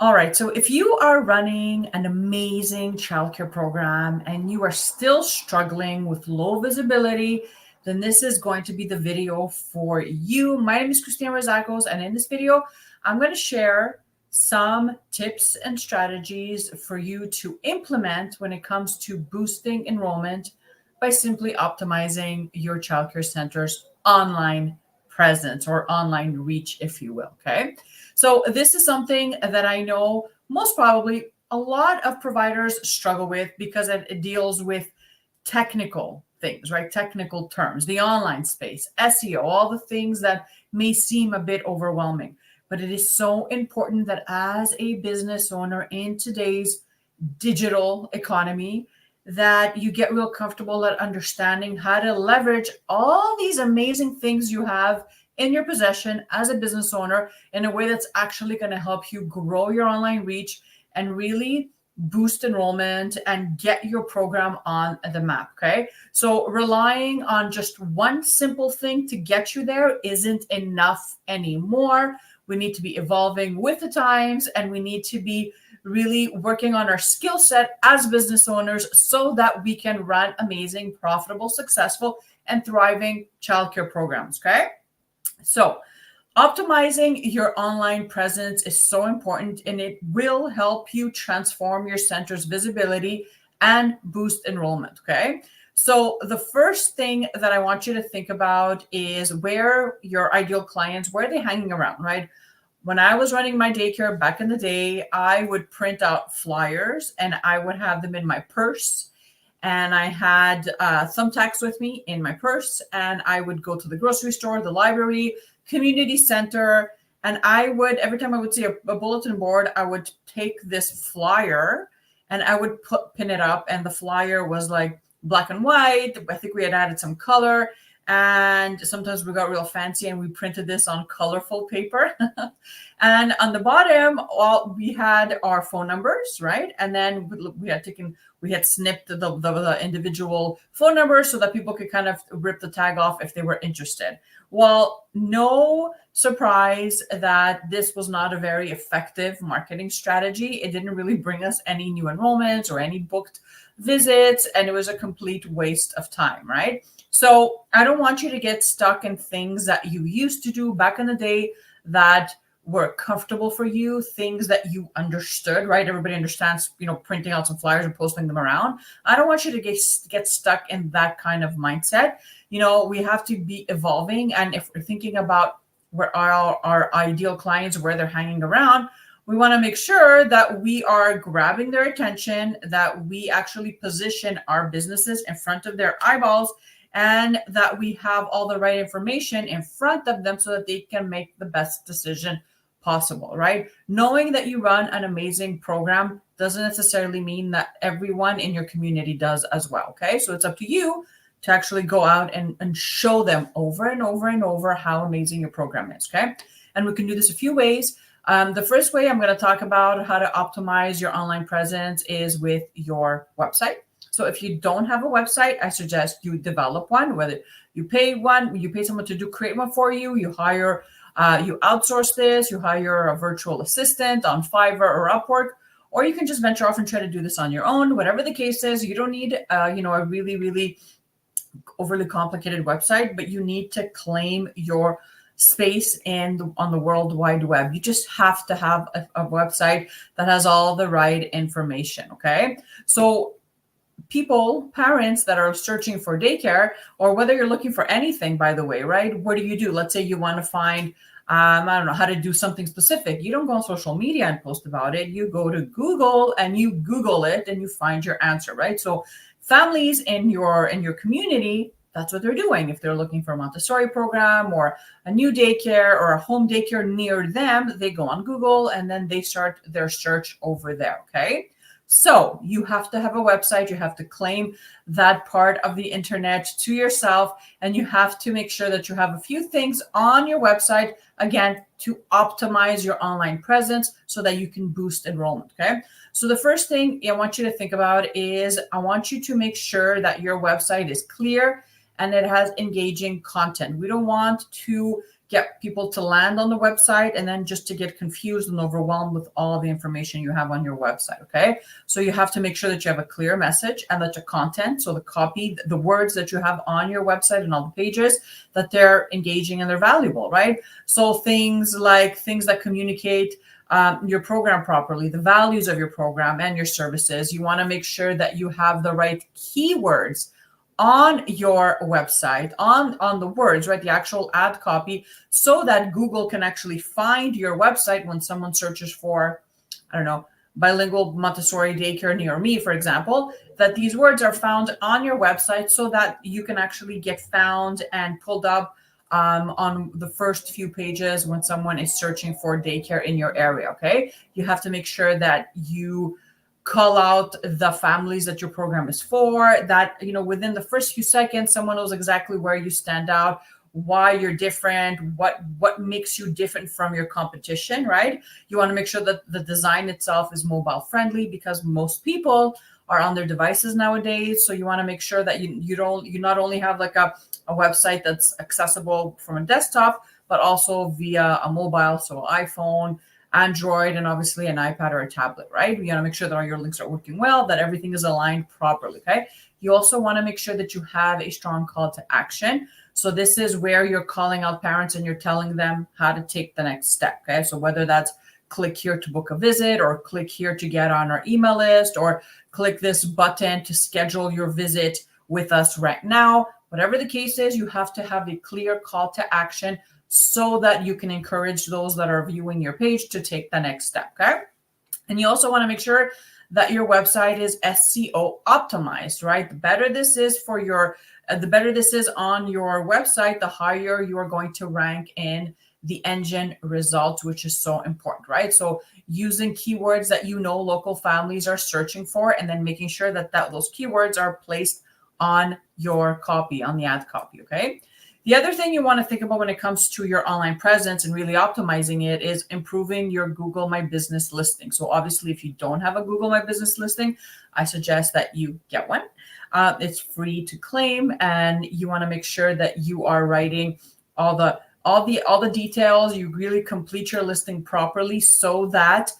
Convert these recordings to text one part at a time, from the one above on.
All right. So if you are running an amazing childcare program and you are still struggling with low visibility, then this is going to be the video for you. My name is Christina Rizakos, and in this video, I'm going to share some tips and strategies for you to implement when it comes to boosting enrollment by simply optimizing your childcare center's online presence or online reach, if you will. Okay. So this is something that I know most probably a lot of providers struggle with because it deals with technical things, right? Technical terms, the online space, SEO, all the things that may seem a bit overwhelming. But it is so important that as a business owner in today's digital economy, that you get real comfortable at understanding how to leverage all these amazing things you have in your possession as a business owner in a way that's actually going to help you grow your online reach and really boost enrollment and get your program on the map. Okay. So relying on just one simple thing to get you there isn't enough anymore. We need to be evolving with the times, and we need to be really working on our skill set as business owners so that we can run amazing, profitable, successful, and thriving childcare programs. Okay. So optimizing your online presence is so important, and it will help you transform your center's visibility and boost enrollment. Okay. So the first thing that I want you to think about is where your ideal clients, where are they hanging around, right? When I was running my daycare back in the day, I would print out flyers and I would have them in my purse. And I had thumbtacks with me in my purse, and I would go to the grocery store, the library, community center, and I would, every time I would see a bulletin board, I would take this flyer and I would pin it up, and the flyer was like black and white. I think we had added some color, and sometimes we got real fancy and we printed this on colorful paper. And on the bottom, we had our phone numbers, right? And then we had snipped the individual phone numbers so that people could kind of rip the tag off if they were interested. Well, no surprise that this was not a very effective marketing strategy. It didn't really bring us any new enrollments or any booked visits, and it was a complete waste of time, right? So I don't want you to get stuck in things that you used to do back in the day that were comfortable for you, things that you understood, right? Everybody understands, printing out some flyers and posting them around. I don't want you to get stuck in that kind of mindset. We have to be evolving. And if we're thinking about where our ideal clients, where they're hanging around, we want to make sure that we are grabbing their attention, that we actually position our businesses in front of their eyeballs, and that we have all the right information in front of them so that they can make the best decision possible, right? Knowing that you run an amazing program doesn't necessarily mean that everyone in your community does as well. Okay. So it's up to you to actually go out and show them over and over and over how amazing your program is. Okay. And we can do this a few ways. The first way I'm going to talk about how to optimize your online presence is with your website. So if you don't have a website, I suggest you develop one, whether you pay someone to create one for you, you outsource this, you hire a virtual assistant on Fiverr or Upwork, or you can just venture off and try to do this on your own. Whatever the case is, you don't need, a really, really overly complicated website, but you need to claim your space on the World Wide Web. You just have to have a website that has all the right information. Okay. So parents that are searching for daycare, or whether you're looking for anything, by the way, right? What do? Let's say you want to find, I don't know, how to do something specific. You don't go on social media and post about it. You go to Google and you Google it and you find your answer, right? So families in your community, that's what they're doing. If they're looking for a Montessori program or a new daycare or a home daycare near them, they go on Google and then they start their search over there. Okay. So you have to have a website. You have to claim that part of the internet to yourself, and you have to make sure that you have a few things on your website, again, to optimize your online presence so that you can boost enrollment. Okay. So the first thing I want you to think about is I want you to make sure that your website is clear and it has engaging content. We don't want to get people to land on the website and then just to get confused and overwhelmed with all the information you have on your website. Okay. So you have to make sure that you have a clear message and that the content, so the copy, the words that you have on your website and all the pages, that they're engaging and they're valuable, right? So things that communicate your program properly, the values of your program and your services. You want to make sure that you have the right keywords on your website, on the words, right? The actual ad copy, so that Google can actually find your website when someone searches for, I don't know, bilingual Montessori daycare near me, for example, that these words are found on your website so that you can actually get found and pulled up on the first few pages when someone is searching for daycare in your area. Okay. You have to make sure that you call out the families that your program is for, that, within the first few seconds, someone knows exactly where you stand out, why you're different, what makes you different from your competition, right? You want to make sure that the design itself is mobile friendly, because most people are on their devices nowadays. So you want to make sure that you not only have like a website that's accessible from a desktop, but also via a mobile, so iPhone, Android, and obviously an iPad or a tablet, right? You got to make sure that all your links are working well, that everything is aligned properly, okay? You also want to make sure that you have a strong call to action. So this is where you're calling out parents and you're telling them how to take the next step, okay? So whether that's click here to book a visit, or click here to get on our email list, or click this button to schedule your visit with us right now, whatever the case is, you have to have a clear call to action so that you can encourage those that are viewing your page to take the next step, okay? And you also want to make sure that your website is SEO optimized, right? The better this is for your, the better this is on your website, the higher you are going to rank in the engine results, which is so important, right? So using keywords that local families are searching for, and then making sure that those keywords are placed on your copy, on the ad copy, okay? The other thing you want to think about when it comes to your online presence and really optimizing it is improving your Google My Business listing. So obviously, if you don't have a Google My Business listing, I suggest that you get one. It's free to claim, and you want to make sure that you are writing all the details. You really complete your listing properly so that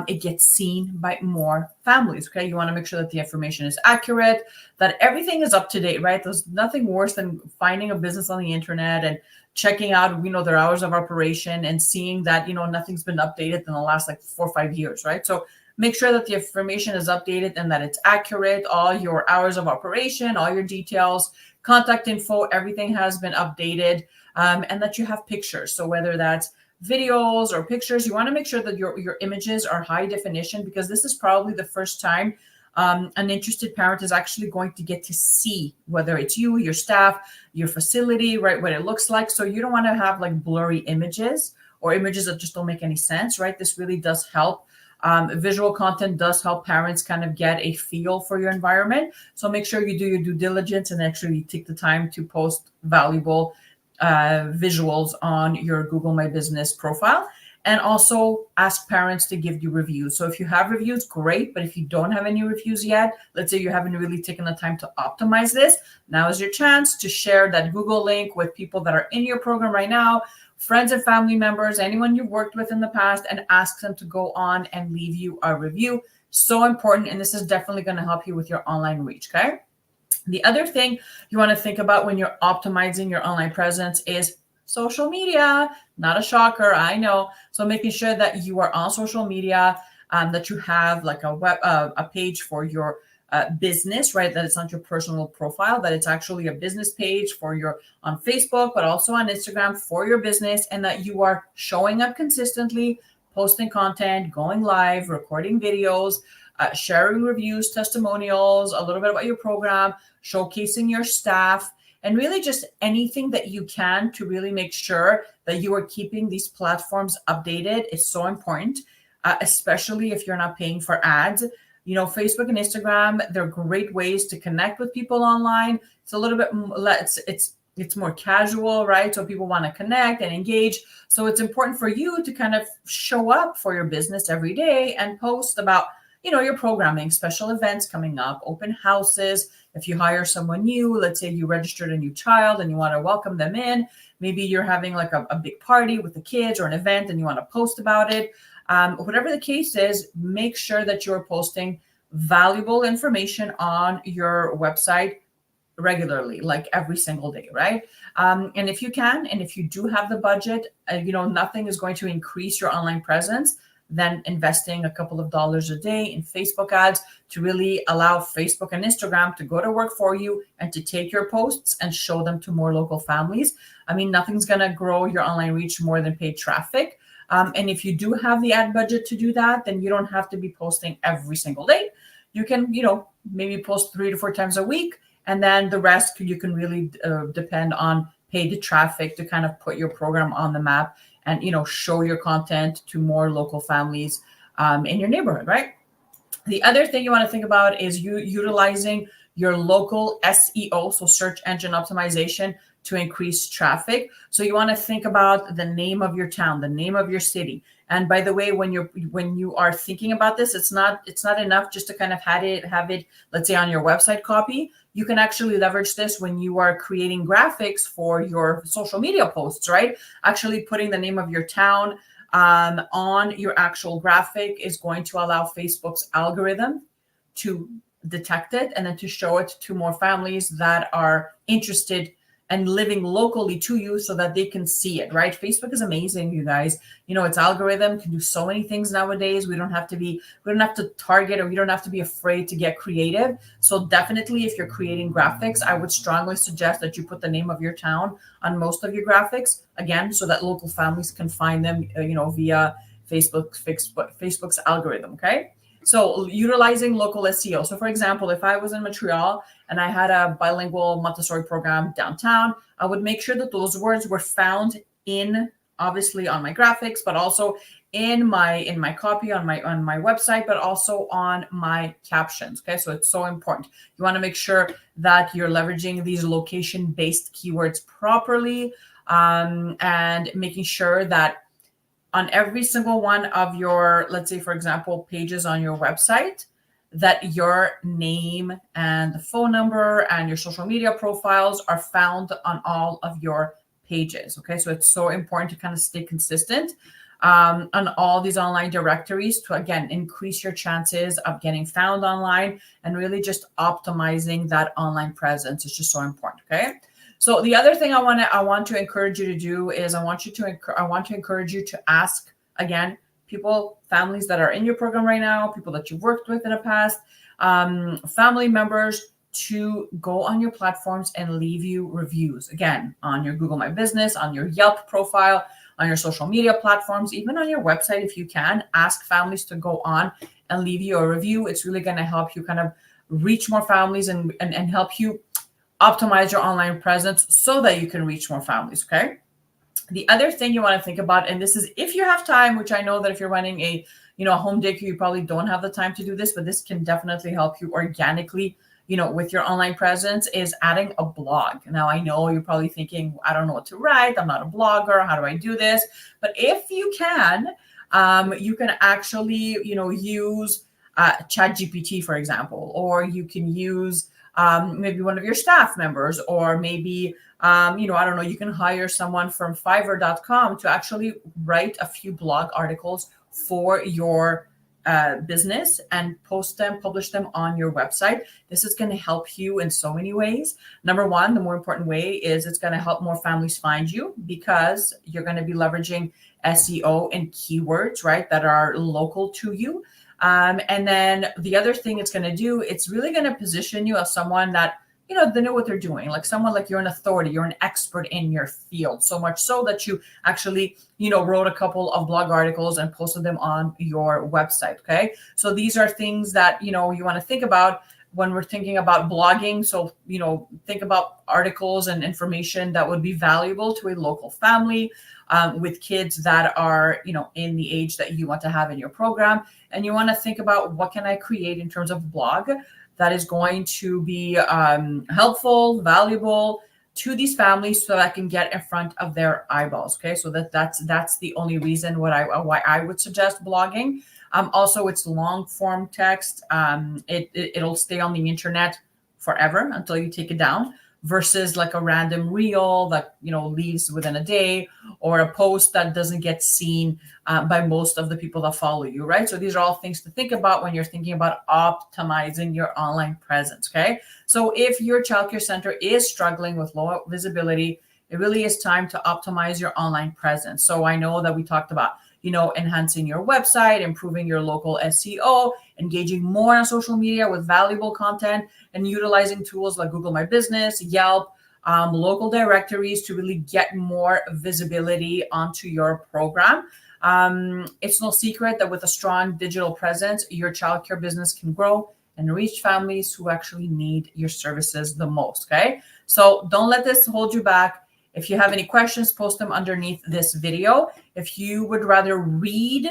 it gets seen by more families. Okay. You want to make sure that the information is accurate, that everything is up to date, right? There's nothing worse than finding a business on the internet and checking out, their hours of operation and seeing that, nothing's been updated in the last like 4 or 5 years, right? So make sure that the information is updated and that it's accurate. All your hours of operation, all your details, contact info, everything has been updated, and that you have pictures. So whether that's videos or pictures, you want to make sure that your images are high definition, because this is probably the first time an interested parent is actually going to get to see whether it's you, your staff, your facility, right, what it looks like. So you don't want to have like blurry images or images that just don't make any sense, right? This really does help. Visual content does help parents kind of get a feel for your environment. So make sure you do your due diligence and actually take the time to post valuable visuals on your Google My Business profile, and also ask parents to give you reviews. So if you have reviews, great. But if you don't have any reviews yet, let's say you haven't really taken the time to optimize this, now is your chance to share that Google link with people that are in your program right now, friends and family members, anyone you've worked with in the past, and ask them to go on and leave you a review. So important. And this is definitely going to help you with your online reach. Okay. The other thing you want to think about when you're optimizing your online presence is social media. Not a shocker, I know. So making sure that you are on social media, that you have like a page for your business, right? That it's not your personal profile, that it's actually a business page for your on Facebook, but also on Instagram for your business, and that you are showing up consistently, posting content, going live, recording videos, sharing reviews, testimonials, a little bit about your program, showcasing your staff, and really just anything that you can to really make sure that you are keeping these platforms updated is so important, especially if you're not paying for ads. Facebook and Instagram, they're great ways to connect with people online. It's a little bit less, it's more casual, right? So people want to connect and engage. So it's important for you to kind of show up for your business every day and post about your programming, special events coming up, open houses. If you hire someone new, let's say you registered a new child and you want to welcome them in, Maybe you're having like a big party with the kids or an event and you want to post about it. Whatever the case is, make sure that you're posting valuable information on your website regularly, like every single day, right? And if you can, and if you do have the budget, nothing is going to increase your online presence than investing a couple of dollars a day in Facebook ads to really allow Facebook and Instagram to go to work for you and to take your posts and show them to more local families. I mean, nothing's going to grow your online reach more than paid traffic. And if you do have the ad budget to do that, then you don't have to be posting every single day. You can, maybe post 3 to 4 times a week. And then the rest, you can really depend on paid traffic to kind of put your program on the map and, show your content to more local families in your neighborhood, right? The other thing you want to think about is you utilizing your local SEO, so search engine optimization, to increase traffic. So you want to think about the name of your town, the name of your city. And by the way, when you are thinking about this, it's not enough just to kind of have it, let's say, on your website copy. You can actually leverage this when you are creating graphics for your social media posts, right? Actually putting the name of your town on your actual graphic is going to allow Facebook's algorithm to detect it and then to show it to more families that are interested and living locally to you so that they can see it, right? Facebook is amazing, you guys. Its algorithm can do so many things nowadays. We don't have to target, or we don't have to be afraid to get creative. So definitely, if you're creating graphics, I would strongly suggest that you put the name of your town on most of your graphics, again, so that local families can find them, via Facebook's algorithm, okay? So utilizing local SEO. So for example, if I was in Montreal and I had a bilingual Montessori program downtown, I would make sure that those words were found obviously on my graphics, but also in my copy on my website, but also on my captions. Okay, so it's so important. You want to make sure that you're leveraging these location-based keywords properly, and making sure that on every single one of your, let's say, for example, pages on your website, that your name and the phone number and your social media profiles are found on all of your pages. Okay, so it's so important to kind of stay consistent on all these online directories to, again, increase your chances of getting found online and really just optimizing that online presence. It's just so important. Okay. So the other thing I want to encourage you to do is I want to encourage you to ask, again, people, families that are in your program right now, people that you've worked with in the past, family members, to go on your platforms and leave you reviews. Again, on your Google My Business, on your Yelp profile, on your social media platforms, even on your website, if you can, ask families to go on and leave you a review. It's really going to help you kind of reach more families and help you optimize your online presence so that you can reach more families. Okay. The other thing you want to think about, and this is if you have time, which I know that if you're running a home daycare, you probably don't have the time to do this, but this can definitely help you organically, with your online presence, is adding a blog. Now, I know you're probably thinking, I don't know what to write. I'm not a blogger. How do I do this? But if you can actually, use ChatGPT, for example, or you can use maybe one of your staff members, or maybe, I don't know, you can hire someone from Fiverr.com to actually write a few blog articles for your business and publish them on your website. This is going to help you in so many ways. Number one, the more important way is it's going to help more families find you because you're going to be leveraging SEO and keywords, right, that are local to you. And then the other thing it's going to do, it's really going to position you as someone that, they know what they're doing, like someone like you're an authority, you're an expert in your field, so much so that you actually, wrote a couple of blog articles and posted them on your website. Okay. So these are things that, you want to think about when we're thinking about blogging. So, think about articles and information that would be valuable to a local family with kids that are, in the age that you want to have in your program. And you want to think about what can I create in terms of blog that is going to be helpful, valuable to these families so that I can get in front of their eyeballs. Okay, so that's the only reason why I would suggest blogging. Also, it's long form text. It'll stay on the internet forever until you take it down, versus like a random reel that, leaves within a day, or a post that doesn't get seen by most of the people that follow you, right? So these are all things to think about when you're thinking about optimizing your online presence, okay? So if your childcare center is struggling with low visibility, it really is time to optimize your online presence. So I know that we talked about, enhancing your website, improving your local SEO, engaging more on social media with valuable content, and utilizing tools like Google My Business, Yelp, local directories to really get more visibility onto your program. It's no secret that with a strong digital presence, your childcare business can grow and reach families who actually need your services the most, okay? So don't let this hold you back. If you have any questions, post them underneath this video. If you would rather read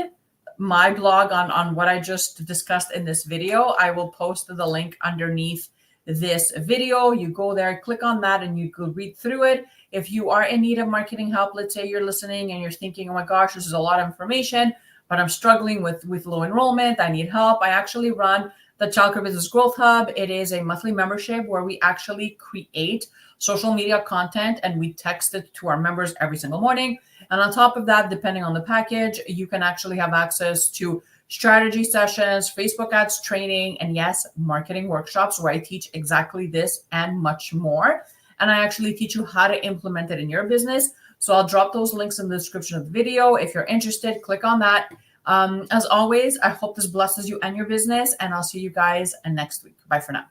my blog on what I just discussed in this video, I will post the link underneath this video. You go there, click on that, and you could read through it. If you are in need of marketing help, let's say you're listening and you're thinking, oh my gosh, this is a lot of information, but I'm struggling with low enrollment, I need help. I actually run the Childcare Business Growth Hub. It is a monthly membership where we actually create social media content and we text it to our members every single morning. And on top of that, depending on the package, you can actually have access to strategy sessions, Facebook ads training, and yes, marketing workshops where I teach exactly this and much more. And I actually teach you how to implement it in your business. So I'll drop those links in the description of the video. If you're interested, click on that. As always, I hope this blesses you and your business, and I'll see you guys next week. Bye for now.